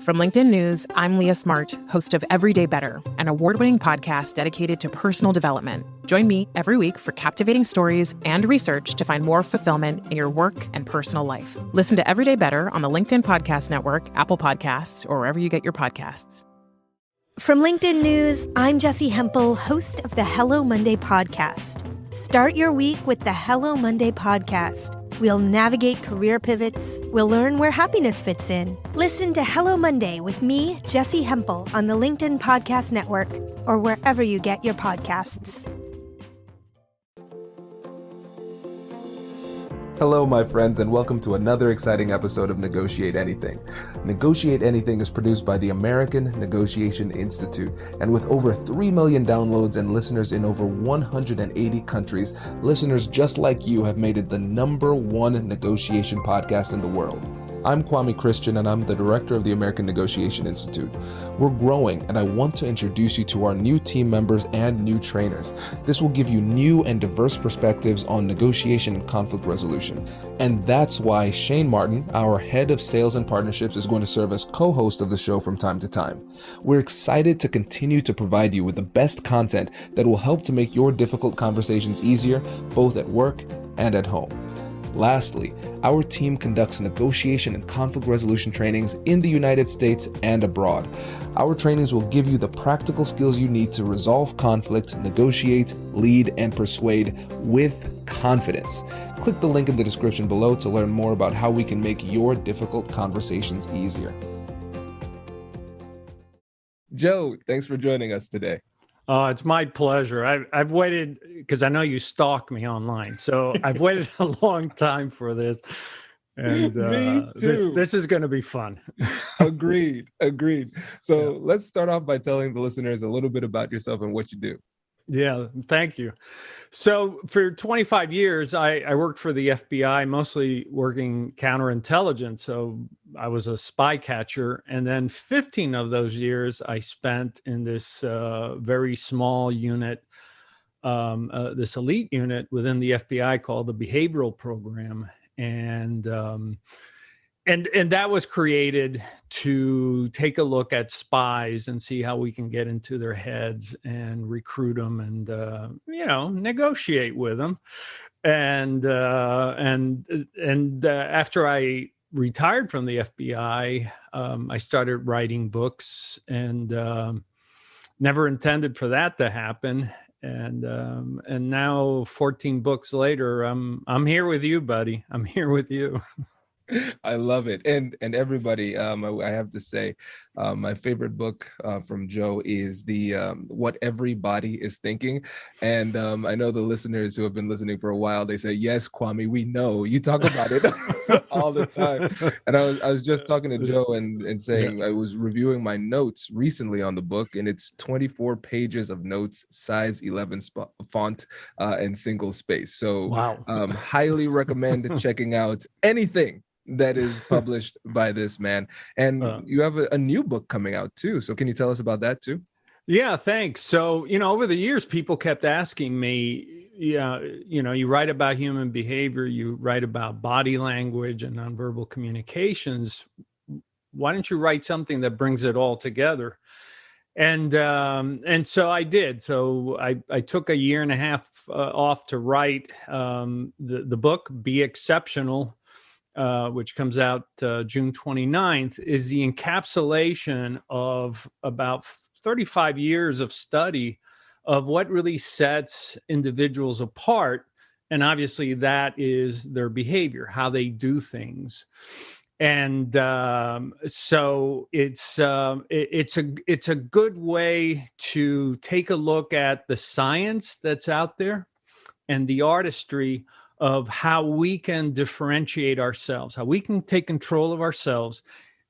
From LinkedIn News, I'm Leah Smart, host of Everyday Better, an award-winning podcast dedicated to personal development. Join me every week for captivating stories and research to find more fulfillment in your work and personal life. Listen to Everyday Better on the LinkedIn Podcast Network, Apple Podcasts, or wherever you get your podcasts. From LinkedIn News, I'm Jessie Hempel, host of the Hello Monday podcast. Start your week with the Hello Monday podcast. We'll navigate career pivots. We'll learn where happiness fits in. Listen to Hello Monday with me, Jessie Hempel, on the LinkedIn Podcast Network or wherever you get your podcasts. Hello, my friends, and welcome to another exciting episode of Negotiate Anything. Negotiate Anything is produced by the American Negotiation Institute, and with over 3 million downloads and listeners in over 180 countries, listeners just like you have made it the #1 negotiation podcast in the world. I'm Kwame Christian, and I'm the director of the American Negotiation Institute. We're growing, and I want to introduce you to our new team members and new trainers. This will give you new and diverse perspectives on negotiation and conflict resolution. And that's why Shane Martin, our head of sales and partnerships, is going to serve as co-host of the show from time to time. We're excited to continue to provide you with the best content that will help to make your difficult conversations easier, both at work and at home. Lastly, our team conducts negotiation and conflict resolution trainings in the United States and abroad. Our trainings will give you the practical skills you need to resolve conflict, negotiate, lead, and persuade with confidence. Click the link in the description below to learn more about how we can make your difficult conversations easier. Joe, thanks for joining us today. It's my pleasure. I've waited because I know you stalk me online, so I've waited a long time for this, and Me too. this is going to be fun. Agreed. So Let's start off by telling the listeners a little bit about yourself and what you do. Yeah, thank you. So for 25 years, I worked for the FBI, mostly working counterintelligence. So I was a spy catcher. And then 15 of those years I spent in this very small unit, this elite unit within the FBI called the Behavioral Program. And that was created to take a look at spies and see how we can get into their heads and recruit them and, negotiate with them. And after I retired from the FBI, I started writing books and never intended for that to happen. And now 14 books later, I'm here with you, buddy. I'm here with you. I love it. And everybody, I have to say, my favorite book from Joe is the What Everybody is Thinking. And I know the listeners who have been listening for a while, they say, yes, Kwame, we know. You talk about it all the time. And I was just talking to Joe and saying, I was reviewing my notes recently on the book, and it's 24 pages of notes, size 11 font and single space. So Wow. Highly recommend checking out anything that is published by this man. And you have a new book coming out too. So can you tell us about that too? Yeah, thanks. So, over the years, people kept asking me, you write about human behavior, you write about body language and nonverbal communications. Why don't you write something that brings it all together? And so I did. So I took a year and a half off to write the book, Be Exceptional, which comes out June 29th, is the encapsulation of about 35 years of study of what really sets individuals apart. And obviously that is their behavior, how they do things. And so it's a good way to take a look at the science that's out there and the artistry of how we can differentiate ourselves, how we can take control of ourselves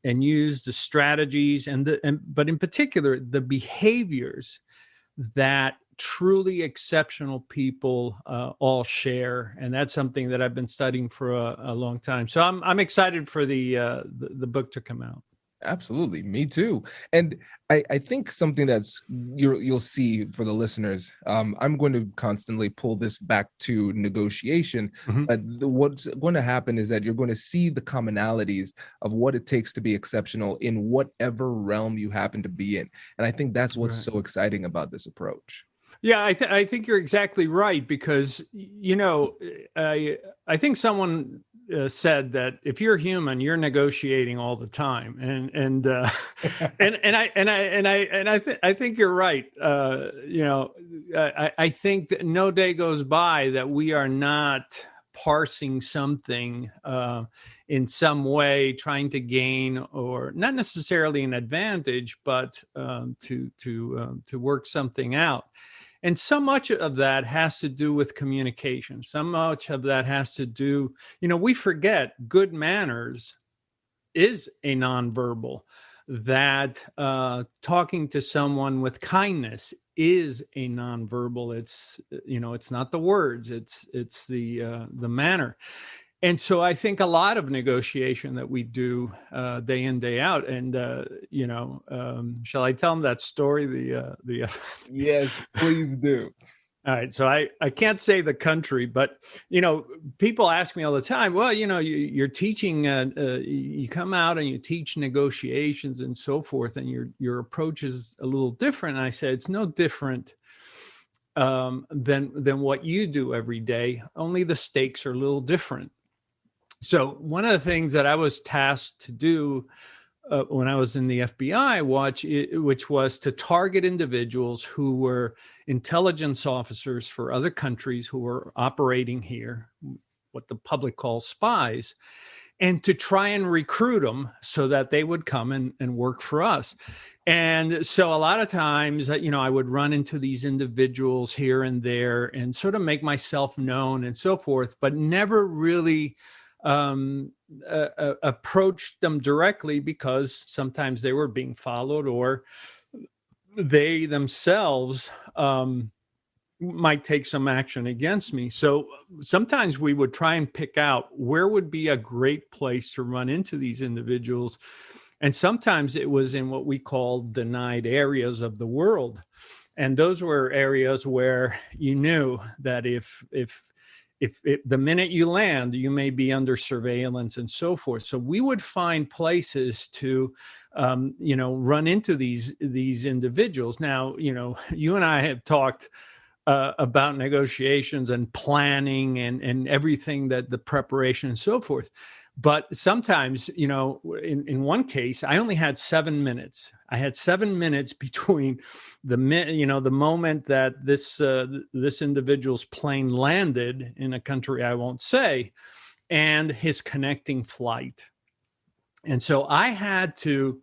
and use the strategies but in particular, the behaviors that truly exceptional people all share. And that's something that I've been studying for a long time. So I'm excited for the book to come out. Absolutely, me too. And I think something that's you'll see for the listeners. I'm going to constantly pull this back to negotiation, Mhm. but what's going to happen is that you're going to see the commonalities of what it takes to be exceptional in whatever realm you happen to be in. And I think that's what's Right. so exciting about this approach. Yeah, I think you're exactly right because I think someone said that if you're human, you're negotiating all the time, I think you're right. I think that no day goes by that we are not parsing something in some way, trying to gain or not necessarily an advantage, but to work something out. And so much of that has to do with communication. So much of that has to do, we forget good manners is a nonverbal, that talking to someone with kindness is a nonverbal. It's not the words, it's the manner. And so I think a lot of negotiation that we do day in, day out. And, shall I tell them that story? Yes, please do. All right. So I can't say the country, but, people ask me all the time, well, you're teaching, you come out and you teach negotiations and so forth, and your approach is a little different. And I said, it's no different than what you do every day. Only the stakes are a little different. So one of the things that I was tasked to do when I was in the FBI, which was to target individuals who were intelligence officers for other countries who were operating here, what the public calls spies, and to try and recruit them so that they would come and work for us. And so a lot of times, I would run into these individuals here and there and sort of make myself known and so forth, but never really approached them directly because sometimes they were being followed or they themselves might take some action against me. So sometimes we would try and pick out where would be a great place to run into these individuals. And sometimes it was in what we call denied areas of the world. And those were areas where you knew that if the minute you land, you may be under surveillance and so forth. So we would find places to, run into these individuals. Now, you and I have talked about negotiations and planning and everything, that the preparation and so forth. But sometimes, in one case, I only had 7 minutes. I had 7 minutes between the moment that this individual's plane landed in a country I won't say, and his connecting flight. And so I had to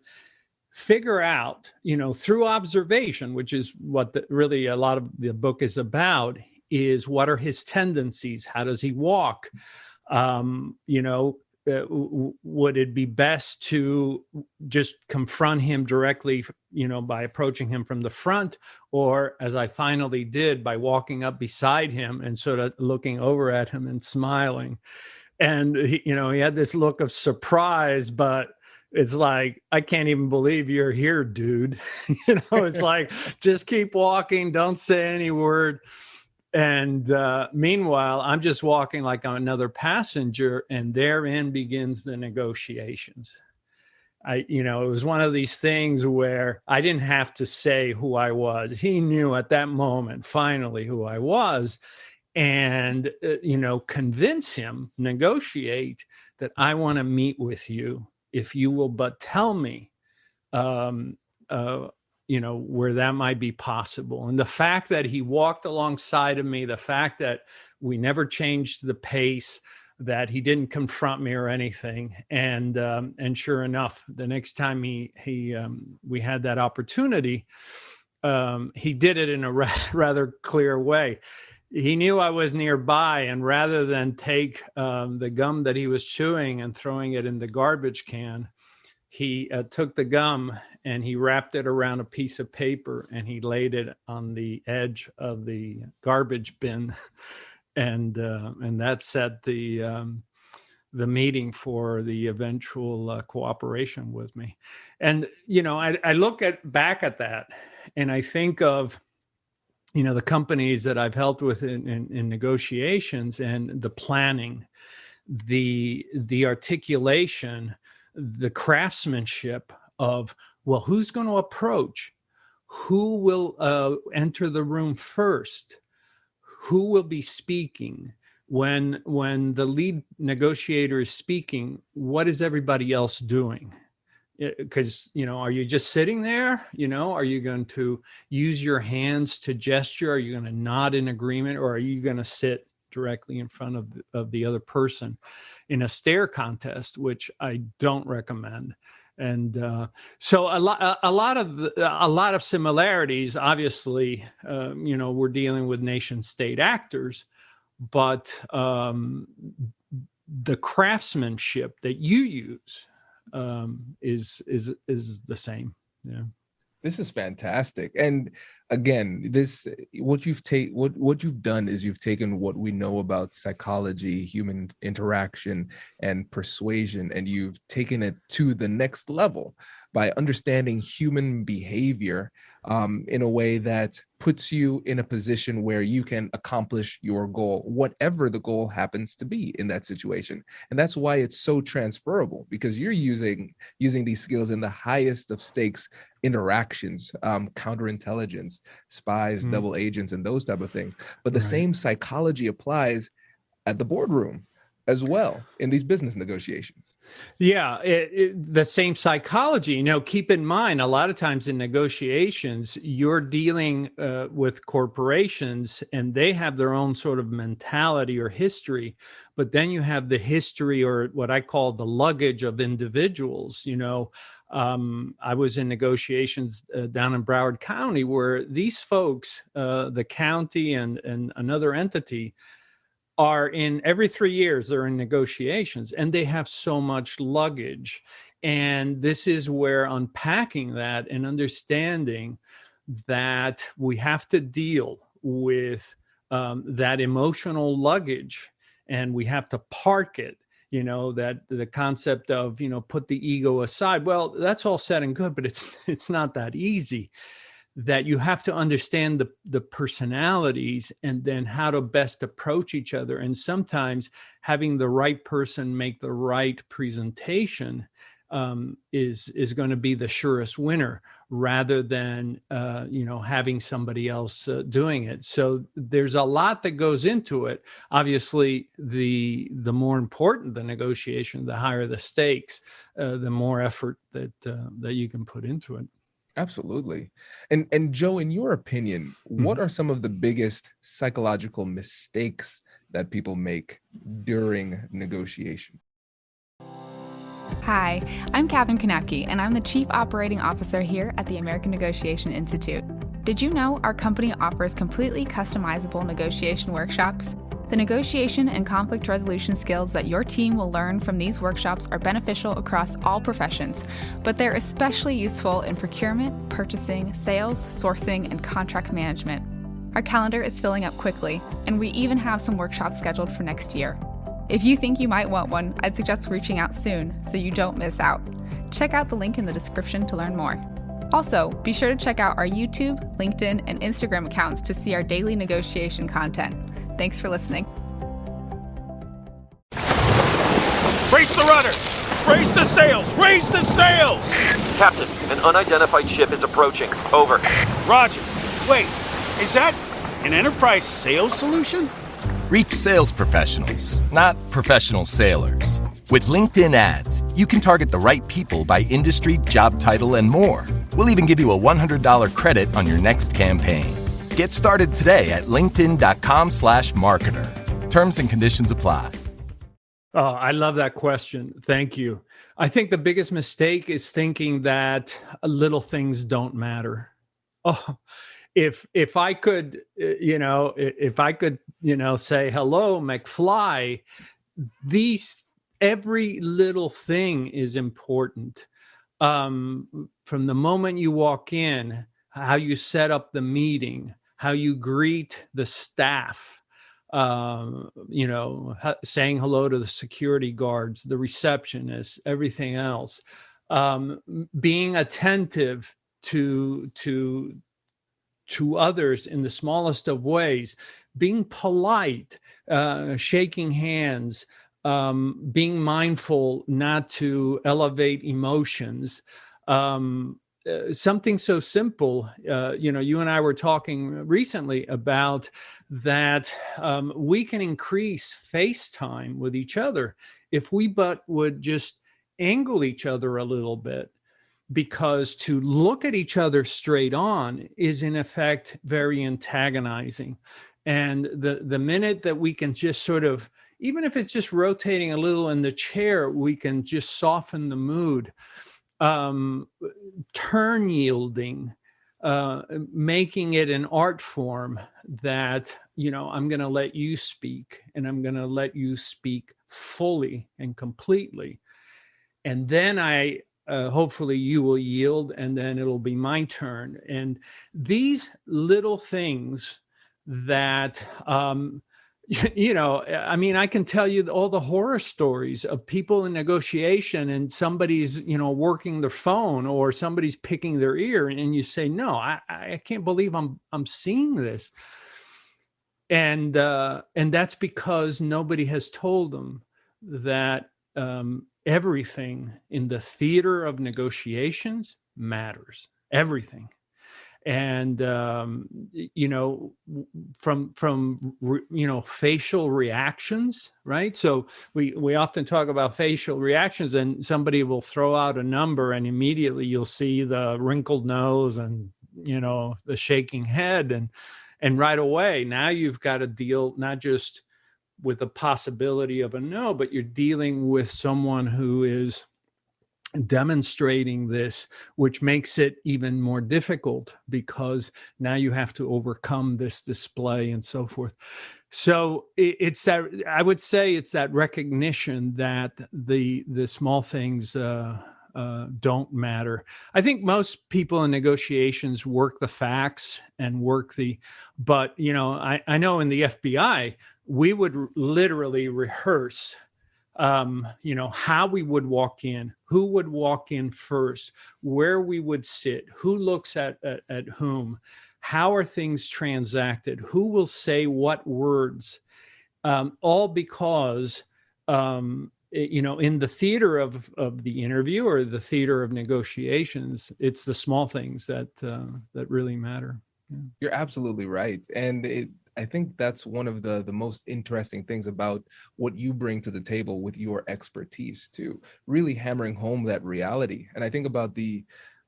figure out, through observation, which is what really a lot of the book is about, is what are his tendencies? How does he walk? Would it be best to just confront him directly, by approaching him from the front, or as I finally did, by walking up beside him and sort of looking over at him and smiling? And he had this look of surprise, but it's like, I can't even believe you're here, dude. It's like, just keep walking, don't say any word. And meanwhile, I'm just walking like I'm another passenger, and therein begins the negotiations. It was one of these things where I didn't have to say who I was. He knew at that moment, finally, who I was, and, convince him, negotiate that I want to meet with you if you will but tell me, where that might be possible. And the fact that he walked alongside of me, the fact that we never changed the pace, that he didn't confront me or anything. And sure enough, the next time we had that opportunity, he did it in a rather clear way. He knew I was nearby, and rather than take the gum that he was chewing and throwing it in the garbage can, he took the gum and he wrapped it around a piece of paper and he laid it on the edge of the garbage bin, and that set the the meeting for the eventual cooperation with me. And, I look back at that and I think of, the companies that I've helped with in negotiations, and the planning, the articulation, the craftsmanship of, well, who's going to approach? Who will enter the room first? Who will be speaking? When the lead negotiator is speaking, what is everybody else doing? Because, are you just sitting there? Are you going to use your hands to gesture? Are you going to nod in agreement? Or are you going to sit directly in front of the other person in a stare contest, which I don't recommend? And so a lot of similarities. Obviously, we're dealing with nation state actors, but the craftsmanship that you use is the same. Yeah. This is fantastic. And again, what you've done is you've taken what we know about psychology, human interaction, and persuasion, and you've taken it to the next level by understanding human behavior in a way that puts you in a position where you can accomplish your goal, whatever the goal happens to be in that situation. And that's why it's so transferable, because you're using these skills in the highest of stakes interactions, counterintelligence, spies, double agents, and those type of things. But the same psychology applies at the boardroom as well in these business negotiations. Yeah, the same psychology. Keep in mind, a lot of times in negotiations, you're dealing with corporations, and they have their own sort of mentality or history. But then you have the history, or what I call the luggage, of individuals. I was in negotiations down in Broward County, where these folks, the county and another entity, are in every 3 years, they're in negotiations, and they have so much luggage. And this is where unpacking that and understanding that we have to deal with that emotional luggage, and we have to park it. That the concept of, put the ego aside. Well, that's all said and good, but it's not that easy. That you have to understand the personalities, and then how to best approach each other. And sometimes having the right person make the right presentation is going to be the surest winner, rather than having somebody else doing it. So there's a lot that goes into it. Obviously, the more important the negotiation, the higher the stakes, the more effort that you can put into it. Absolutely. And Joe, in your opinion, what are some of the biggest psychological mistakes that people make during negotiation? Hi, I'm Katherine Kanapke, and I'm the Chief Operating Officer here at the American Negotiation Institute. Did you know our company offers completely customizable negotiation workshops? The negotiation and conflict resolution skills that your team will learn from these workshops are beneficial across all professions, but they're especially useful in procurement, purchasing, sales, sourcing, and contract management. Our calendar is filling up quickly, and we even have some workshops scheduled for next year. If you think you might want one, I'd suggest reaching out soon so you don't miss out. Check out the link in the description to learn more. Also, be sure to check out our YouTube, LinkedIn, and Instagram accounts to see our daily negotiation content. Thanks for listening. Brace the rudders! Raise the sails! Raise the sails! Captain, an unidentified ship is approaching. Over. Roger. Wait, is that an enterprise sales solution? Reach sales professionals, not professional sailors. With LinkedIn ads, you can target the right people by industry, job title, and more. We'll even give you a $100 credit on your next campaign. Get started today at linkedin.com/marketer. Terms and conditions apply. Oh, I love that question. Thank you. I think the biggest mistake is thinking that little things don't matter. Oh, if I could, say, hello, McFly, every little thing is important. From the moment you walk in, how you set up the meeting, how you greet the staff, saying hello to the security guards, the receptionists, everything else, being attentive to others in the smallest of ways, being polite, shaking hands, being mindful not to elevate emotions. Something so simple, you and I were talking recently about that we can increase face time with each other if we would just angle each other a little bit, because to look at each other straight on is in effect very antagonizing. And the minute that we can just sort of, even if it's just rotating a little in the chair, we can just soften the mood. Turn yielding, making it an art form that, I'm going to let you speak, and I'm going to let you speak fully and completely. And then hopefully you will yield, and then it'll be my turn. And these little things that, I can tell you all the horror stories of people in negotiation, and somebody's, working their phone, or somebody's picking their ear, and you say, no, I can't believe I'm seeing this. And that's because nobody has told them that everything in the theater of negotiations matters. Everything. And, from facial reactions, right? So we often talk about facial reactions, and somebody will throw out a number, and immediately you'll see the wrinkled nose and, the shaking head. And right away, now you've got to deal not just with the possibility of a no, but you're dealing with someone who is demonstrating this, which makes it even more difficult, because now you have to overcome this display and so forth. So it's that, I would say it's that recognition that the small things don't matter. I think most people in negotiations work the facts and but I know in the FBI, we would literally rehearse how we would walk in, who would walk in first, where we would sit, who looks at whom, how are things transacted, who will say what words, all because, in the theater of the interview, or the theater of negotiations, it's the small things that really matter. Yeah. You're absolutely right. And I think that's one of the most interesting things about what you bring to the table with your expertise, too, really hammering home that reality. And I think about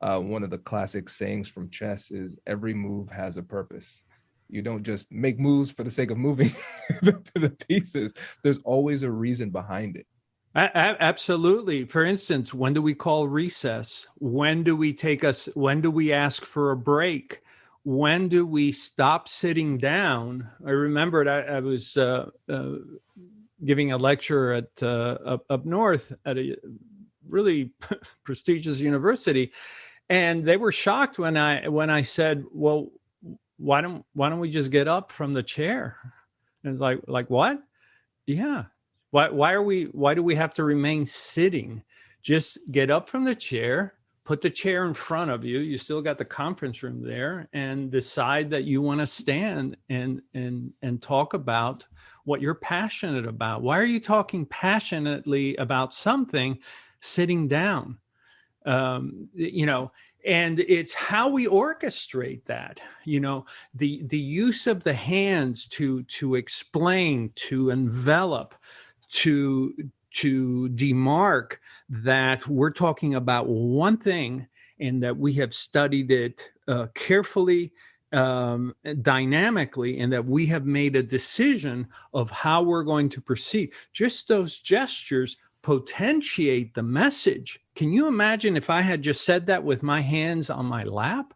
one of the classic sayings from chess is, every move has a purpose. You don't just make moves for the sake of moving the pieces. There's always a reason behind it. Absolutely. For instance, when do we call recess? When do we ask for a break? When do we stop sitting down? I remembered I was giving a lecture at up north at a really prestigious university, and they were shocked when I said, "Well, why don't we just get up from the chair?" And it's like what? Yeah. Why do we have to remain sitting? Just get up from the chair. Put the chair in front of you. You still got the conference room there, and decide that you want to stand and talk about what you're passionate about. Why are you talking passionately about something sitting down? And it's how we orchestrate that, the use of the hands to explain, to envelop, to demark that we're talking about one thing, and that we have studied it carefully, dynamically, and that we have made a decision of how we're going to proceed. Just those gestures potentiate the message. Can you imagine if I had just said that with my hands on my lap?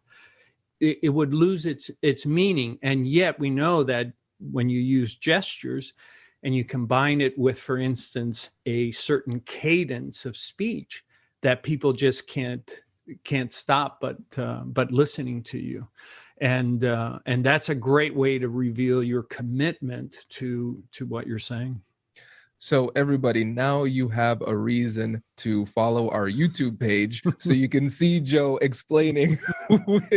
It would lose its meaning. And yet we know that when you use gestures, and you combine it with, for instance, a certain cadence of speech, that people just can't can't stop but listening to you. And that's a great way to reveal your commitment to what you're saying. So everybody, now you have a reason to follow our YouTube page so you can see Joe explaining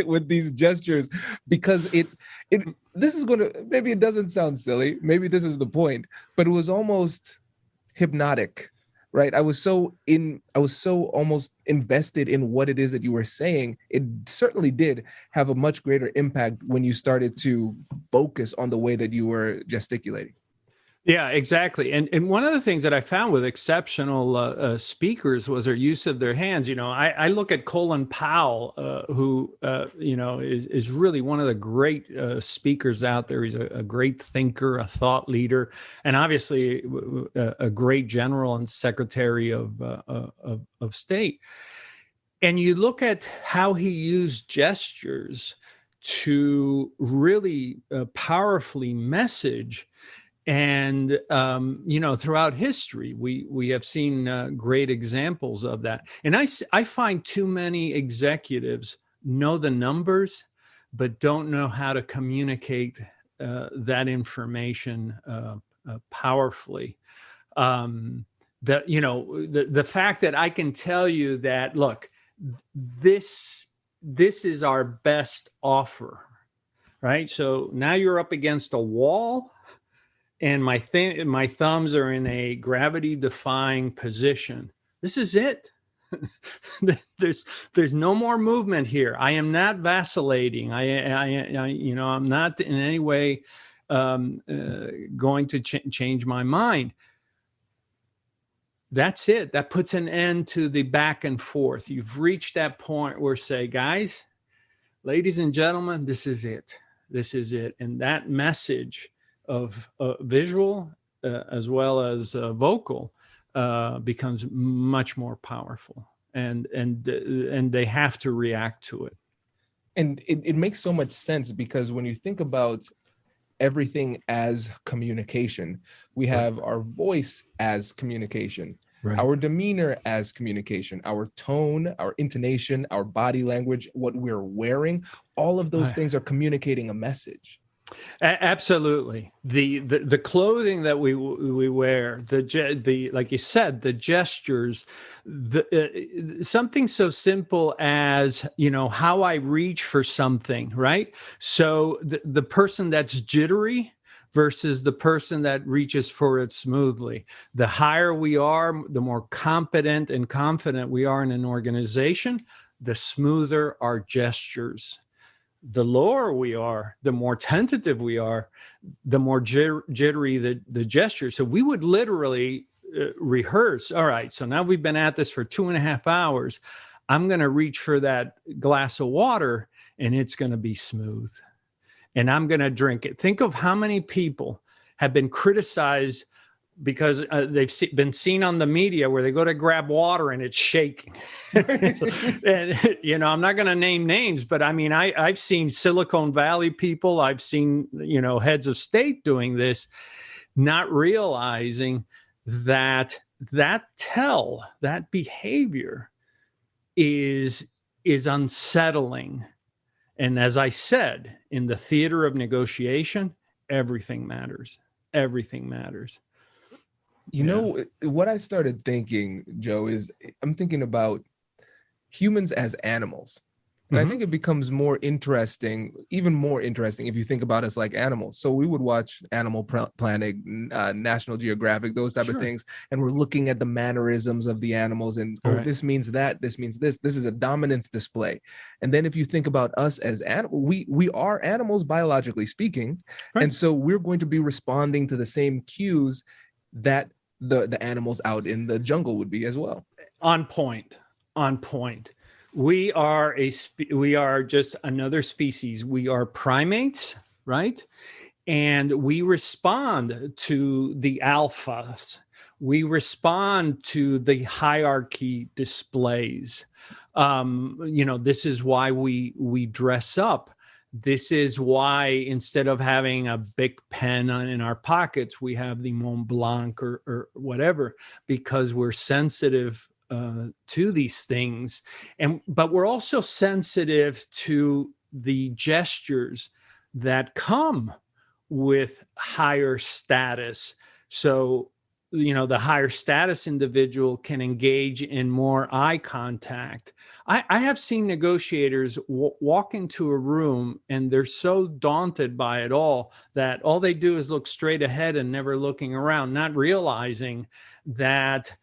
with these gestures, because this is going to, maybe it doesn't sound silly, maybe this is the point, but it was almost hypnotic, right? I was so almost invested in what it is that you were saying. It certainly did have a much greater impact when you started to focus on the way that you were gesticulating. Yeah, exactly. And one of the things that I found with exceptional speakers was their use of their hands. I look at Colin Powell, who, is really one of the great speakers out there. He's a great thinker, a thought leader, and obviously a great general and secretary of state. And you look at how he used gestures to really powerfully message. And, throughout history, we have seen great examples of that. And I find too many executives know the numbers, but don't know how to communicate that information powerfully. The fact that I can tell you that, look, this is our best offer, right? So now you're up against a wall, and my thumbs are in a gravity-defying position. This is it. There's no more movement here. I am not vacillating. I'm not in any way going to change my mind. That's it. That puts an end to the back and forth. You've reached that point where, say, guys, ladies and gentlemen, this is it. This is it. And that message of visual as well as vocal becomes much more powerful, and they have to react to it. And it makes so much sense, because when you think about everything as communication, we have our voice as communication, our demeanor as communication, our tone, our intonation, our body language, what we're wearing, all of those things are communicating a message. Absolutely. The clothing that we wear, the like you said, the gestures, something so simple as, how I reach for something, right? So the person that's jittery versus the person that reaches for it smoothly. The higher we are, the more competent and confident we are in an organization, the smoother our gestures. The lower we are, the more tentative we are, the more jittery the gesture. So we would literally rehearse. All right, so now we've been at this for 2.5 hours. I'm going to reach for that glass of water, and it's going to be smooth. And I'm going to drink it. Think of how many people have been criticized because they've been seen on the media where they go to grab water and it's shaking. And, I'm not going to name names, but I mean, I've seen Silicon Valley people, I've seen, heads of state doing this, not realizing that behavior is unsettling. And as I said, in the theater of negotiation, everything matters. Everything matters. What I started thinking, Joe, is I'm thinking about humans as animals. And I think it becomes even more interesting if you think about us like animals. So we would watch Animal Planet, National Geographic, those type of things. And we're looking at the mannerisms of the animals and, this means that, this means this. This is a dominance display. And then if you think about us as animals, we are animals biologically speaking. Right. And so we're going to be responding to the same cues that the animals out in the jungle would be as well. On point. We are just another species. We are primates, right? And we respond to the alphas. We respond to the hierarchy displays. This is why we dress up. This is why instead of having a big pen in our pockets, we have the Mont Blanc or whatever, because we're sensitive to these things, but we're also sensitive to the gestures that come with higher status. So, the higher status individual can engage in more eye contact. I have seen negotiators walk into a room and they're so daunted by it all that all they do is look straight ahead and never looking around, not realizing that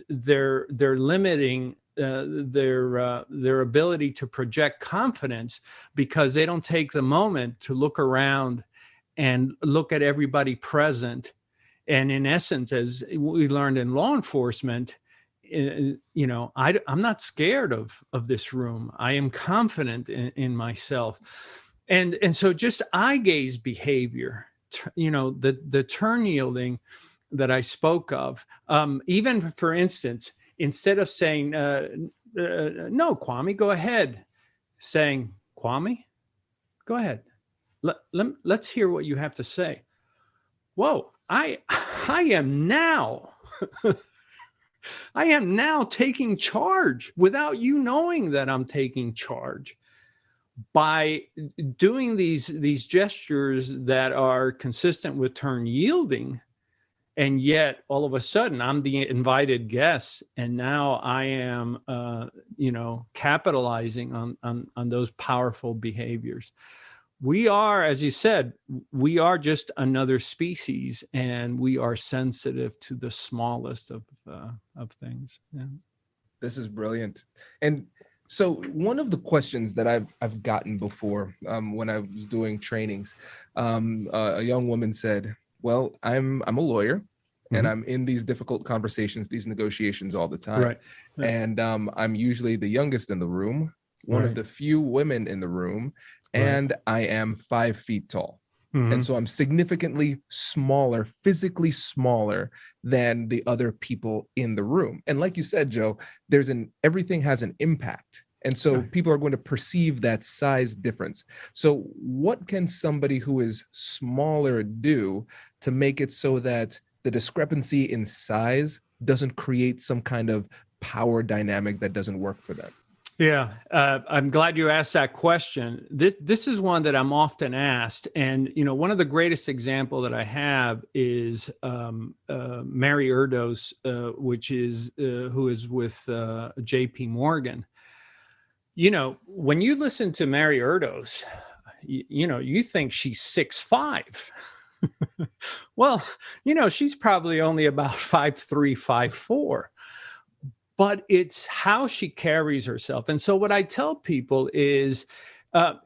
they're limiting their ability to project confidence because they don't take the moment to look around and look at everybody present. And in essence, as we learned in law enforcement, I'm not scared of this room. I am confident in myself. And so just eye gaze behavior, the turn yielding that I spoke of, even for instance, instead of saying, no, Kwame, go ahead, saying, Kwame, go ahead. Let's hear what you have to say. Whoa, I am now taking charge without you knowing that I'm taking charge by doing these gestures that are consistent with turn yielding. And yet all of a sudden I'm the invited guest. And now I am, capitalizing on those powerful behaviors. We are, as you said, we are just another species, and we are sensitive to the smallest of things. Yeah. This is brilliant. And so one of the questions that I've gotten before when I was doing trainings, a young woman said, well, I'm a lawyer, and I'm in these difficult conversations, these negotiations all the time. Right. Yeah. And I'm usually the youngest in the room, one of the few women in the room, and I am 5 feet tall. And so I'm significantly smaller, physically smaller than the other people in the room. And like you said, Joe, everything has an impact. And so people are going to perceive that size difference. So what can somebody who is smaller do to make it so that the discrepancy in size doesn't create some kind of power dynamic that doesn't work for them? Yeah, I'm glad you asked that question. This is one that I'm often asked, and one of the greatest example that I have is Mary Erdos, who is with J.P. Morgan. When you listen to Mary Erdos, you think she's 6'5". Well, she's probably only about 5'3", 5'4". But it's how she carries herself. And so what I tell people is,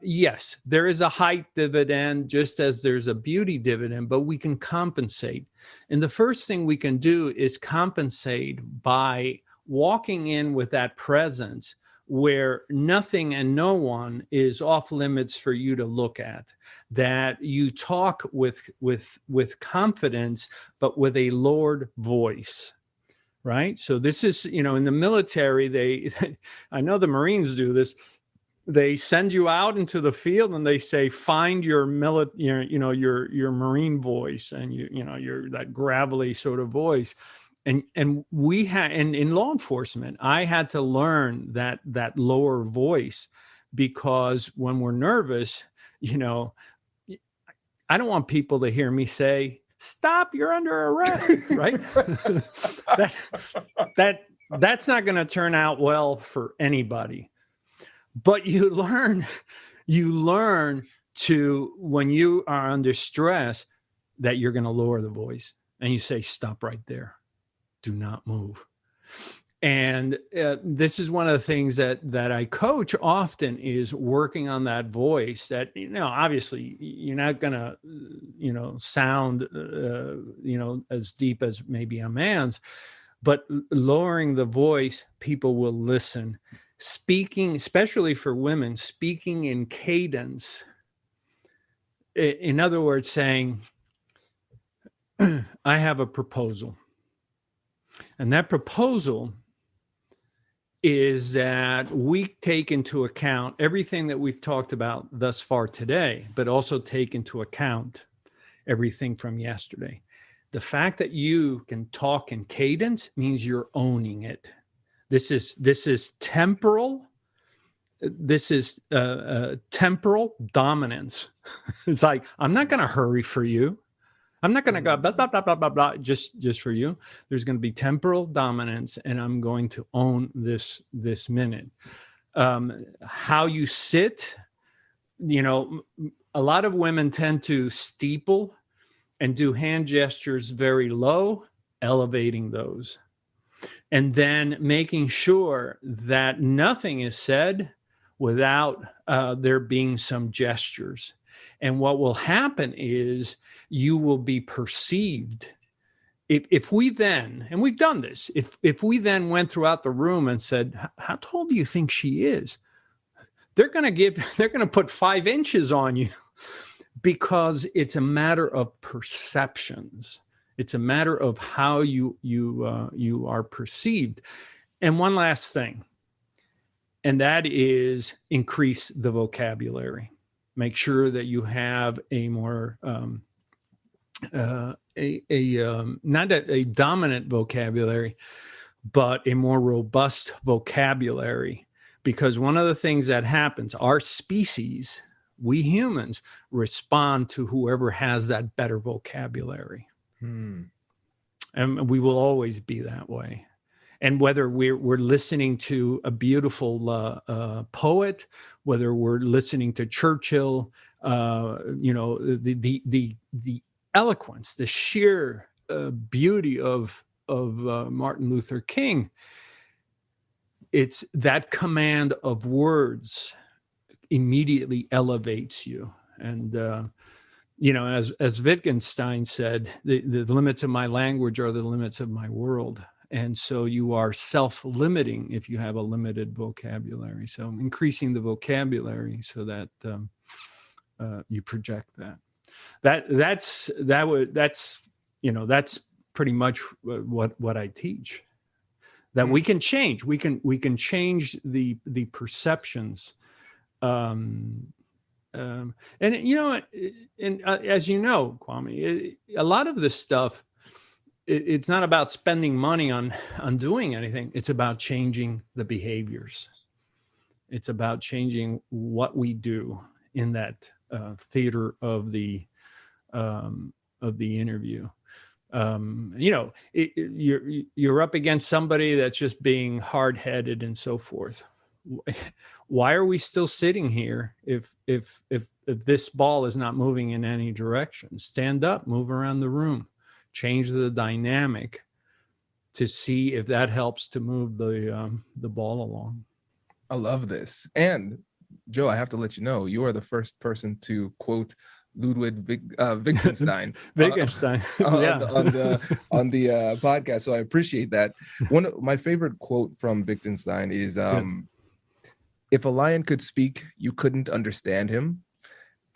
yes, there is a height dividend, just as there's a beauty dividend, but we can compensate. And the first thing we can do is compensate by walking in with that presence where nothing and no one is off limits for you to look at, that you talk with confidence, but with a lowered voice. Right. So this is, in the military, I know the Marines do this. They send you out into the field and they say, find your Marine voice and your that gravelly sort of voice. And we had, and in law enforcement, I had to learn that lower voice, because when we're nervous, I don't want people to hear me say, stop, you're under arrest, right? That's not going to turn out well for anybody. But you learn to, when you are under stress, that you're going to lower the voice and you say, stop right there. Do not move. And this is one of the things that I coach often, is working on that voice that, obviously you're not going to, sound, as deep as maybe a man's, but lowering the voice, people will listen. Speaking, especially for women, speaking in cadence. In other words, saying, I have a proposal. And that proposal is that we take into account everything that we've talked about thus far today, but also take into account everything from yesterday. The fact that you can talk in cadence means you're owning it. This is temporal. This is temporal dominance. It's like, I'm not going to hurry for you. I'm not going to go blah, blah, blah, blah, blah, blah, just for you. There's going to be temporal dominance, and I'm going to own this minute. How you sit, a lot of women tend to steeple and do hand gestures very low, elevating those. And then making sure that nothing is said without there being some gestures. And what will happen is you will be perceived. If we then, and we've done this, if we then went throughout the room and said, how tall do you think she is? They're going to put 5 inches on you, because it's a matter of perceptions. It's a matter of how you are perceived. And one last thing, and that is increase the vocabulary. Make sure that you have a more not a dominant vocabulary, but a more robust vocabulary. Because one of the things that happens, our species, we humans, respond to whoever has that better vocabulary. And we will always be that way. And whether we're listening to a beautiful poet, whether we're listening to Churchill, the eloquence, the sheer beauty of Martin Luther King, it's that command of words immediately elevates you. And as Wittgenstein said, the limits of my language are the limits of my world. And so you are self-limiting if you have a limited vocabulary. So increasing the vocabulary so that you project that. That's pretty much what I teach. That we can change. We can change the perceptions. And as you know, Kwame, a lot of this stuff, it's not about spending money on doing anything. It's about changing the behaviors. It's about changing what we do in that theater of the interview. You're up against somebody that's just being hard-headed and so forth. Why are we still sitting here if this ball is not moving in any direction? Stand up, move around the room, change the dynamic to see if that helps to move the ball along. I love this. And Joe, I have to let you know, you are the first person to quote Ludwig Wittgenstein yeah. on the podcast. So I appreciate that. One of my favorite quote from Wittgenstein is, if a lion could speak, you couldn't understand him.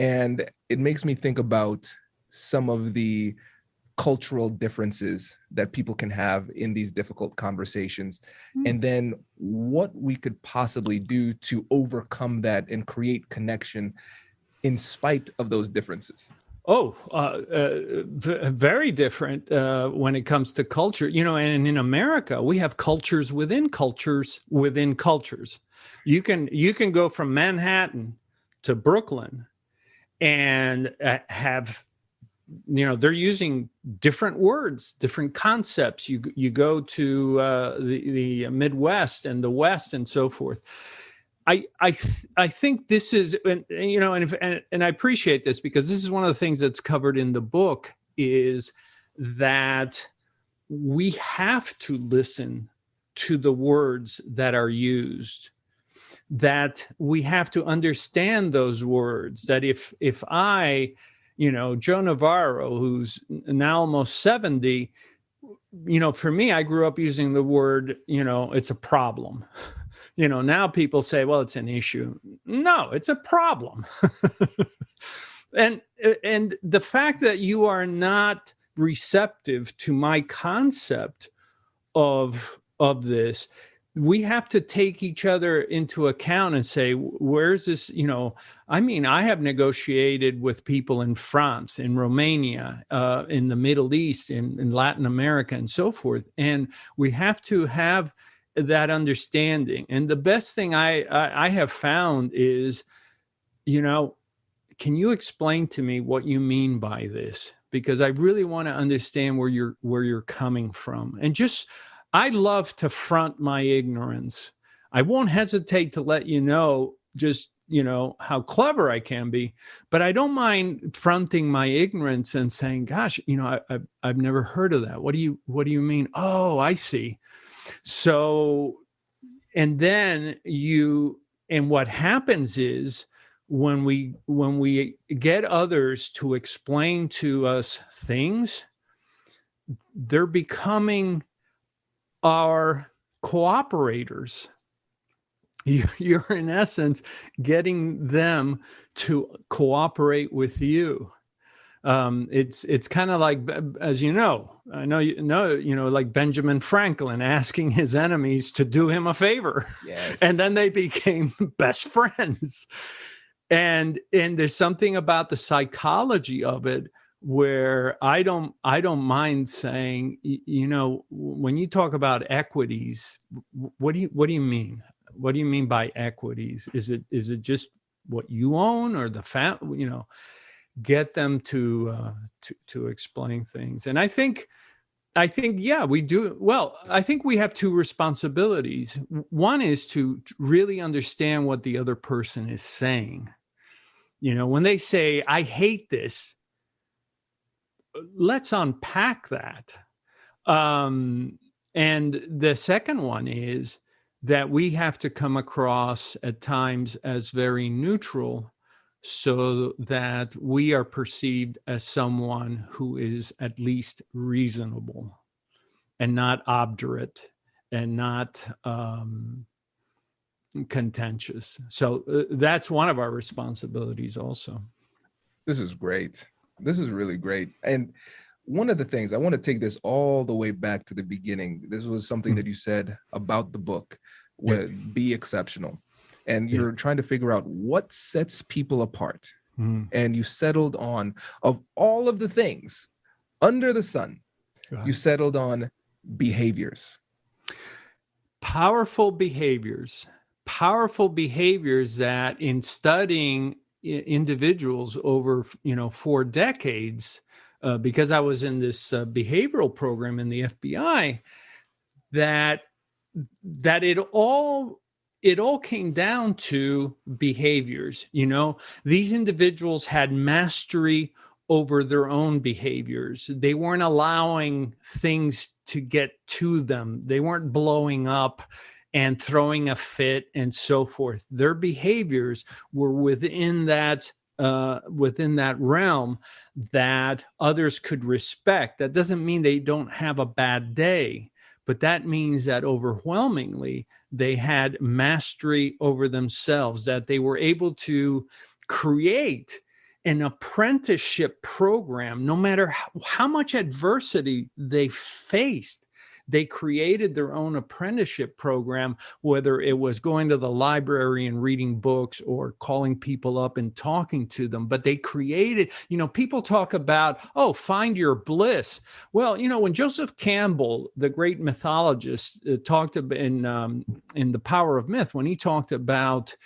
And it makes me think about some of the cultural differences that people can have in these difficult conversations, and then what we could possibly do to overcome that and create connection in spite of those differences. Very different when it comes to culture. And in America, we have cultures within cultures within cultures. You can go from Manhattan to Brooklyn and have, they're using different words, different concepts. You go to the Midwest and the West and so forth. I think this is, and I appreciate this because this is one of the things that's covered in the book, is that we have to listen to the words that are used, that we have to understand those words, that if I, Joe Navarro, who's now almost 70, for me, I grew up using the word, it's a problem. Now people say, well, it's an issue. No, it's a problem. And the fact that you are not receptive to my concept of this we have to take each other into account and say, where's this, I mean, I have negotiated with people in France, in Romania, in the Middle East, in Latin America, and so forth. And we have to have that understanding. And the best thing I have found is, can you explain to me what you mean by this? Because I really want to understand where you're coming from. And I love to front my ignorance. I won't hesitate to let you know how clever I can be, but I don't mind fronting my ignorance and saying, gosh, I've never heard of that. What do you mean? Oh, I see. So, and then what happens is when we get others to explain to us things, they're becoming are cooperators. You're in essence getting them to cooperate with you. It's kind of like, as like Benjamin Franklin asking his enemies to do him a favor. Yes. And then they became best friends. And there's something about the psychology of it where I don't mind saying, when you talk about equities, what do you mean? What do you mean by equities? Is it just what you own, or the get them to explain things? And I think, yeah, we do. Well, I think we have two responsibilities. One is to really understand what the other person is saying. When they say, I hate this, let's unpack that. And the second one is that we have to come across at times as very neutral so that we are perceived as someone who is at least reasonable and not obdurate and not contentious. So that's one of our responsibilities also. This is great. This is really great. And one of the things, I want to take this all the way back to the beginning. This was something that you said about the book, Be Exceptional. And you're trying to figure out what sets people apart. And you settled on, of all of the things under the sun, you settled on behaviors. Powerful behaviors that, in studying individuals over 4 decades, because I was in this behavioral program in the FBI, that it all came down to behaviors. These individuals had mastery over their own behaviors. They weren't allowing things to get to them. They weren't blowing up and throwing a fit and so forth. Their behaviors were within that realm that others could respect. That doesn't mean they don't have a bad day, but that means that overwhelmingly they had mastery over themselves, that they were able to create an apprenticeship program. No matter how much adversity they faced, they created their own apprenticeship program, whether it was going to the library and reading books or calling people up and talking to them. But they created, people talk about, find your bliss. Well, when Joseph Campbell, the great mythologist, talked about in The Power of Myth, when he talked about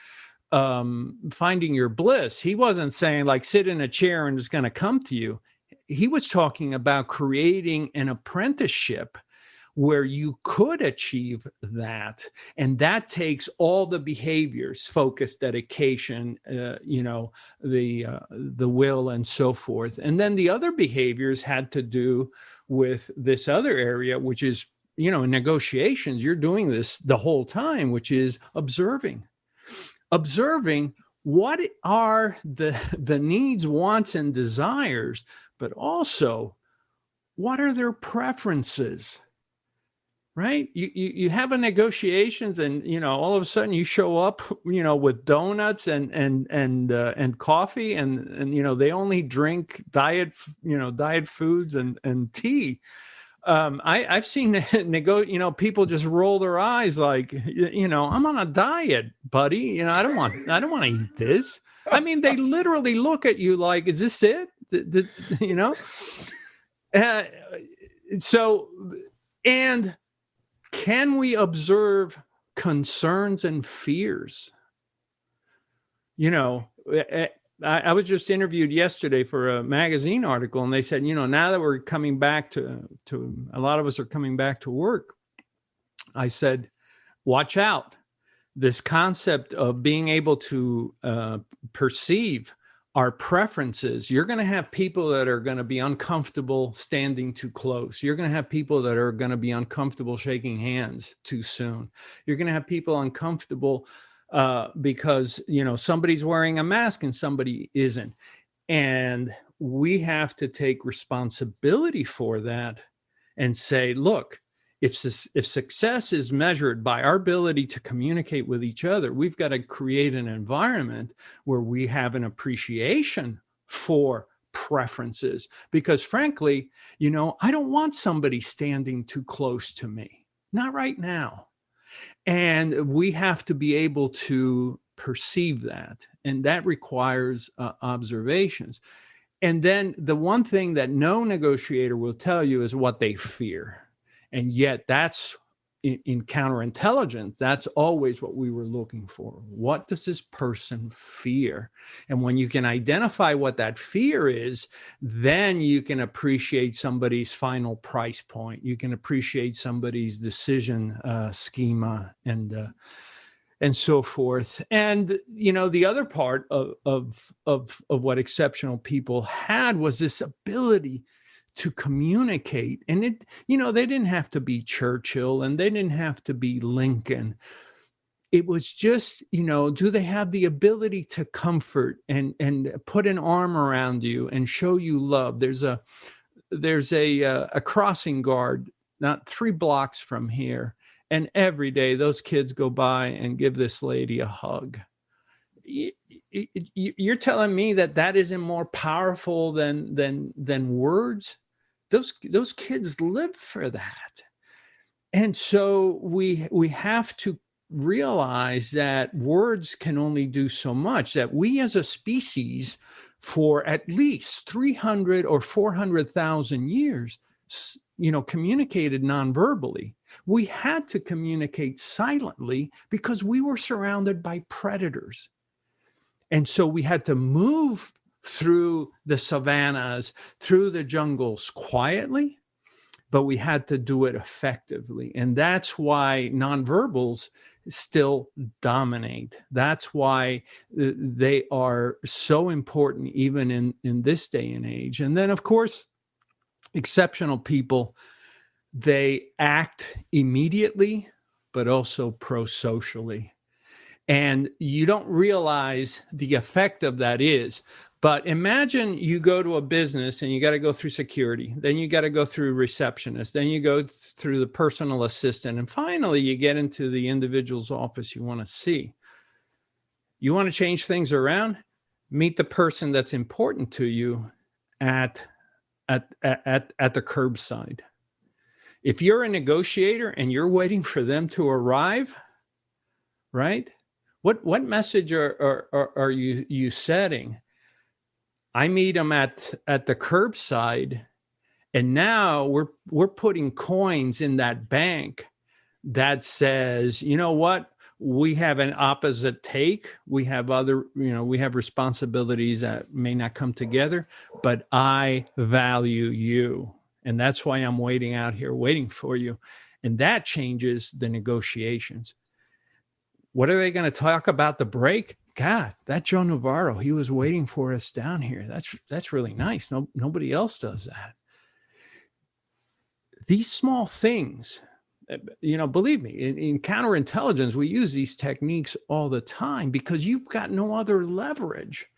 finding your bliss, he wasn't saying like sit in a chair and it's going to come to you. He was talking about creating an apprenticeship where you could achieve that. And that takes all the behaviors, focus, dedication, the will and so forth. And then the other behaviors had to do with this other area, which is, in negotiations, you're doing this the whole time, which is observing what are the needs, wants, and desires, but also what are their preferences? Right? You have a negotiations and, all of a sudden you show up, with donuts and coffee and they only drink diet foods and tea. I've seen people just roll their eyes like, I'm on a diet, buddy. I don't want to eat this. I mean, they literally look at you like, is this it? So, and can we observe concerns and fears? I was just interviewed yesterday for a magazine article, and they said, now that we're coming back to a lot of us are coming back to work. I said, watch out. This concept of being able to perceive our preferences, you're going to have people that are going to be uncomfortable standing too close. You're going to have people that are going to be uncomfortable shaking hands too soon. You're going to have people uncomfortable because, somebody's wearing a mask and somebody isn't. And we have to take responsibility for that and say, look, if success is measured by our ability to communicate with each other, we've got to create an environment where we have an appreciation for preferences. Because frankly, I don't want somebody standing too close to me. Not right now. And we have to be able to perceive that. And that requires observations. And then the one thing that no negotiator will tell you is what they fear. And yet that's in counterintelligence, that's always what we were looking for. What does this person fear? And when you can identify what that fear is, then you can appreciate somebody's final price point. You can appreciate somebody's decision schema and so forth. And, the other part of what exceptional people had was this ability to communicate. And they didn't have to be Churchill and they didn't have to be Lincoln. It was just, do they have the ability to comfort and put an arm around you and show you love? There's a crossing guard not 3 blocks from here. And every day those kids go by and give this lady a hug. You're telling me that isn't more powerful than words? Those kids live for that. And so we have to realize that words can only do so much, that we as a species for at least 300 or 400,000 years, communicated non-verbally. We had to communicate silently because we were surrounded by predators. And so we had to move through the savannas, through the jungles quietly, but we had to do it effectively. And that's why nonverbals still dominate. That's why they are so important even in this day and age. And then, of course, exceptional people, they act immediately, but also pro-socially. And you don't realize the effect of that is. But imagine you go to a business and you got to go through security. Then you got to go through receptionist. Then you go through the personal assistant. And finally, you get into the individual's office you want to see. You want to change things around? Meet the person that's important to you at the curbside. If you're a negotiator and you're waiting for them to arrive, right? What message are you setting? I meet them at the curbside, and now we're putting coins in that bank that says, you know what? We have an opposite take. We have we have responsibilities that may not come together, but I value you. And that's why I'm waiting out here, waiting for you. And that changes the negotiations. What are they going to talk about the break? God, that Joe Navarro, he was waiting for us down here. That's really nice. Nobody else does that. These small things, believe me, in counterintelligence, we use these techniques all the time because you've got no other leverage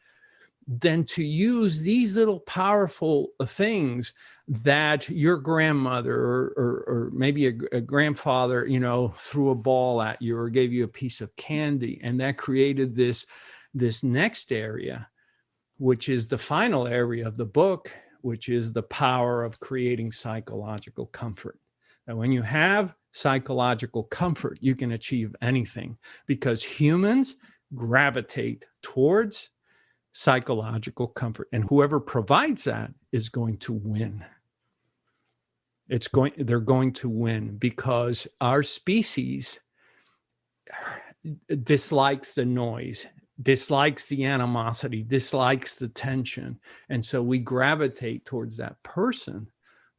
than to use these little powerful things that your grandmother or maybe a grandfather, threw a ball at you or gave you a piece of candy. And that created this next area, which is the final area of the book, which is the power of creating psychological comfort. And when you have psychological comfort, you can achieve anything, because humans gravitate towards psychological comfort, and whoever provides that is going to win. They're going to win, because our species dislikes the noise, dislikes the animosity, dislikes the tension. And so we gravitate towards that person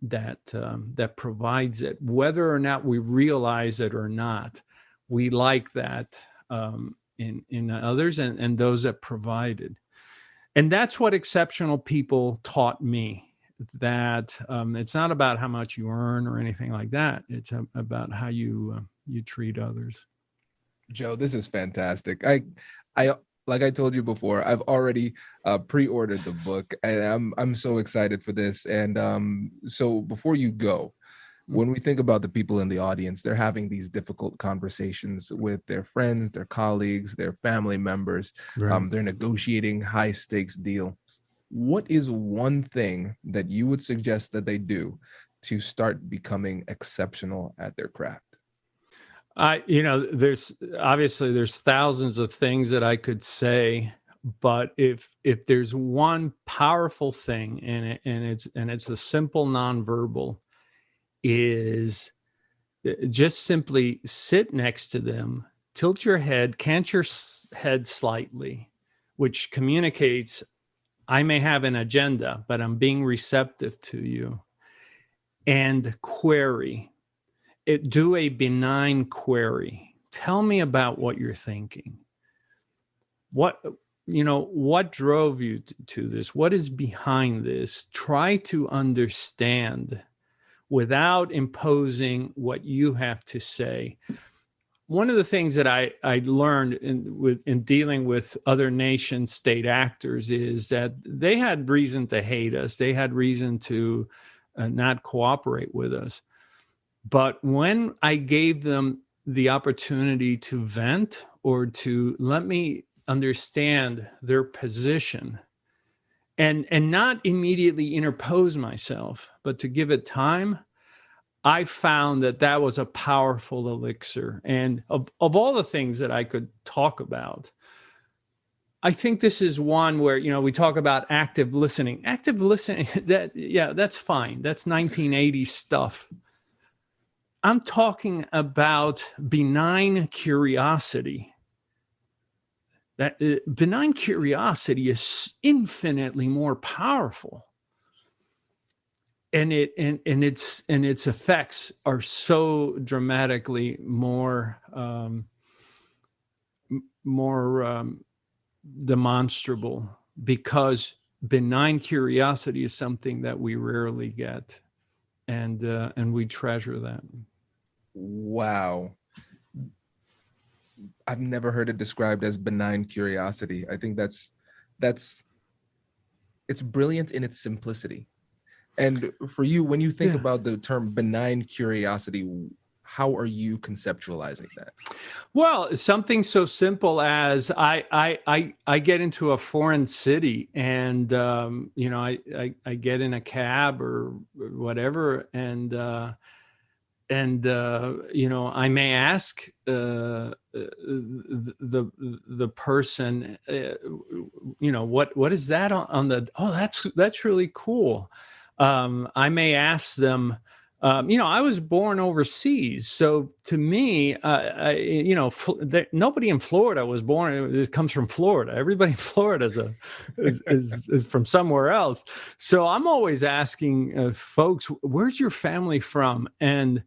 that provides it, whether or not we realize it or not. We like that in others and those that provide it. And that's what exceptional people taught me, that it's not about how much you earn or anything like that. It's about how you treat others. Joe, this is fantastic. I like I told you before, I've already pre-ordered the book, and I'm so excited for this. And so before you go, when we think about the people in the audience, they're having these difficult conversations with their friends, their colleagues, their family members. Right. They're negotiating high stakes deals. What is one thing that you would suggest that they do to start becoming exceptional at their craft? There's thousands of things that I could say, but if there's one powerful thing, and it's the simple nonverbal, is just simply sit next to them, tilt your head, cant your head slightly, which communicates, I may have an agenda, but I'm being receptive to you, and query. Do a benign query. Tell me about what you're thinking. What drove you to this? What is behind this? Try to understand without imposing what you have to say. One of the things that I learned in dealing with other nation state actors is that they had reason to hate us. They had reason to not cooperate with us. But when I gave them the opportunity to vent or to let me understand their position and not immediately interpose myself, but to give it time, I found that was a powerful elixir. And of all the things that I could talk about, I think this is one where, we talk about active listening. Active listening, that's fine. That's 1980s stuff. I'm talking about benign curiosity. That benign curiosity is infinitely more powerful, and its effects are so dramatically more demonstrable, because benign curiosity is something that we rarely get, and we treasure that. Wow. I've never heard it described as benign curiosity. I think it's brilliant in its simplicity. And for you, when you think about the term benign curiosity, how are you conceptualizing that? Well, something so simple as I get into a foreign city, and I get in a cab or whatever, and I may ask the person, what is that on the? Oh, that's really cool. I may ask them. I was born overseas, so to me, nobody in Florida was born. It comes from Florida. Everybody in Florida is from somewhere else. So I'm always asking folks, "Where's your family from?" And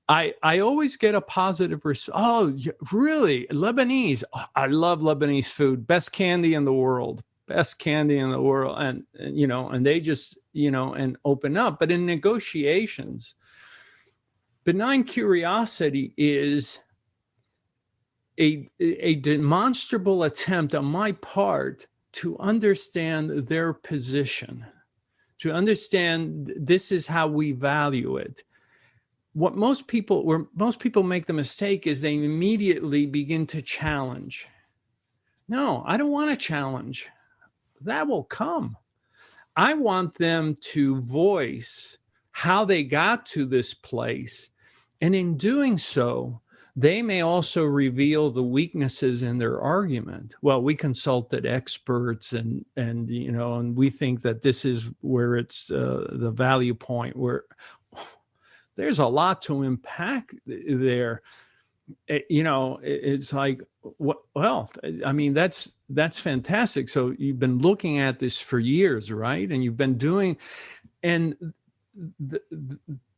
I always get a positive response. Oh, really? Lebanese? Oh, I love Lebanese food. Best candy in the world. And they just, and open up. But in negotiations, benign curiosity is a demonstrable attempt on my part to understand their position, to understand this is how we value it. Where most people make the mistake is they immediately begin to challenge. No, I don't want to challenge. That will come. I want them to voice how they got to this place. And in doing so, they may also reveal the weaknesses in their argument. Well, we consulted experts and we think that this is where it's the value point, where there's a lot to unpack there. It's like, well, I mean, that's fantastic. So you've been looking at this for years, right? And you've been doing, and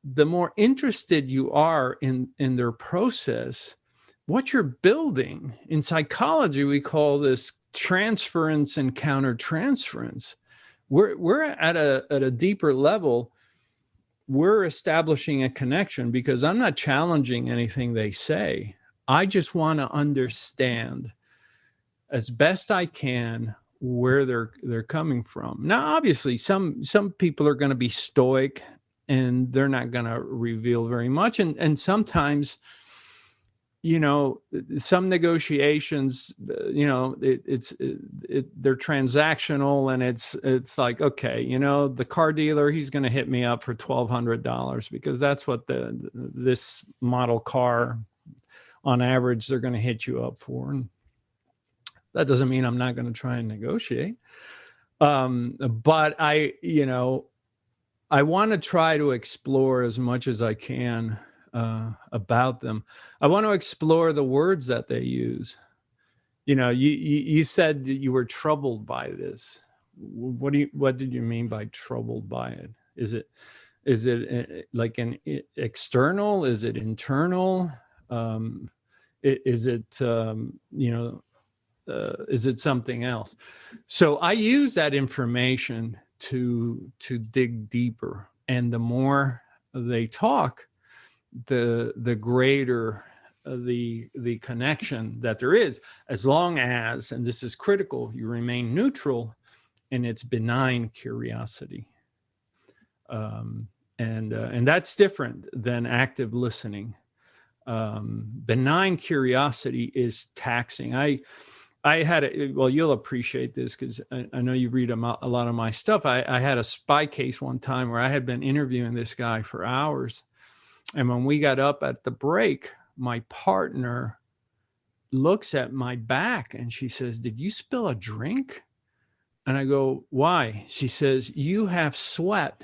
the more interested you are in their process, what you're building. In psychology, we call this transference and countertransference. We're at a deeper level. We're establishing a connection because I'm not challenging anything they say. I just want to understand as best I can where they're coming from. Now, obviously, some people are going to be stoic and they're not going to reveal very much. And sometimes, some negotiations, they're transactional, and it's like, okay, the car dealer, he's going to hit me up for $1,200 because that's what this model car, on average, they're going to hit you up for. And that doesn't mean I'm not going to try and negotiate. But I want to try to explore as much as I can about them. I want to explore the words that they use. You said that you were troubled by this. What did you mean by troubled by it? Is it like an external? Is it internal? Is it something else? So I use that information to dig deeper, and the more they talk, the greater the connection that there is, as long as, and this is critical, you remain neutral in its benign curiosity. And that's different than active listening. Benign curiosity is taxing. I had you'll appreciate this because I know you read a lot of my stuff. I had a spy case one time where I had been interviewing this guy for hours. And when we got up at the break, my partner looks at my back and she says, "Did you spill a drink?" And I go, "Why?" She says, "You have sweat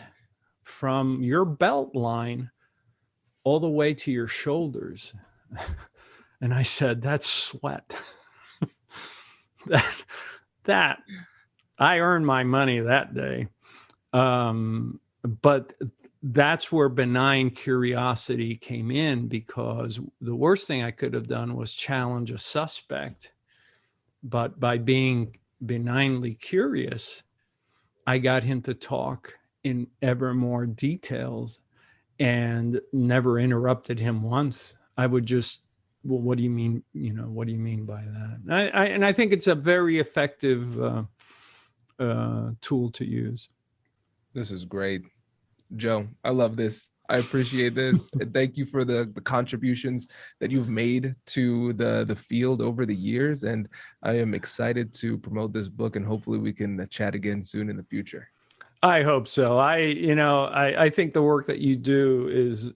from your belt line all the way to your shoulders." And I said, "That's sweat." that I earned my money that day. But that's where benign curiosity came in, because the worst thing I could have done was challenge a suspect. But by being benignly curious, I got him to talk in ever more details and never interrupted him once. I would just, "Well, what do you mean? What do you mean by that?" And I think it's a very effective tool to use. This is great. Joe, I love this. I appreciate this. And thank you for the contributions that you've made to the field over the years. And I am excited to promote this book, and hopefully we can chat again soon in the future. I hope so. I think the work that you do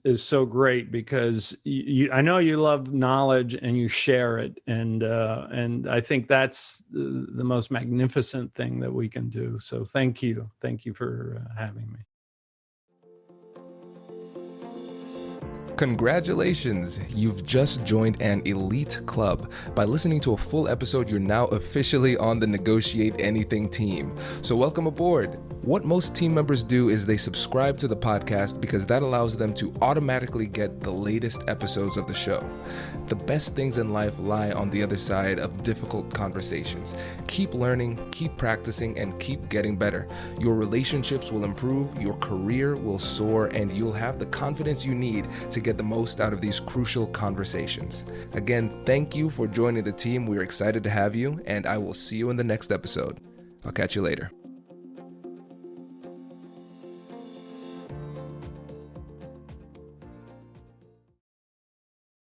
is so great because I know you love knowledge and you share it, and I think that's the most magnificent thing that we can do. So thank you for having me. Congratulations! You've just joined an elite club. By listening to a full episode, you're now officially on the Negotiate Anything team. So welcome aboard. What most team members do is they subscribe to the podcast because that allows them to automatically get the latest episodes of the show. The best things in life lie on the other side of difficult conversations. Keep learning, keep practicing, and keep getting better. Your relationships will improve, your career will soar, and you'll have the confidence you need to get the most out of these crucial conversations. Again, thank you for joining the team. We're excited to have you, and I will see you in the next episode. I'll catch you later.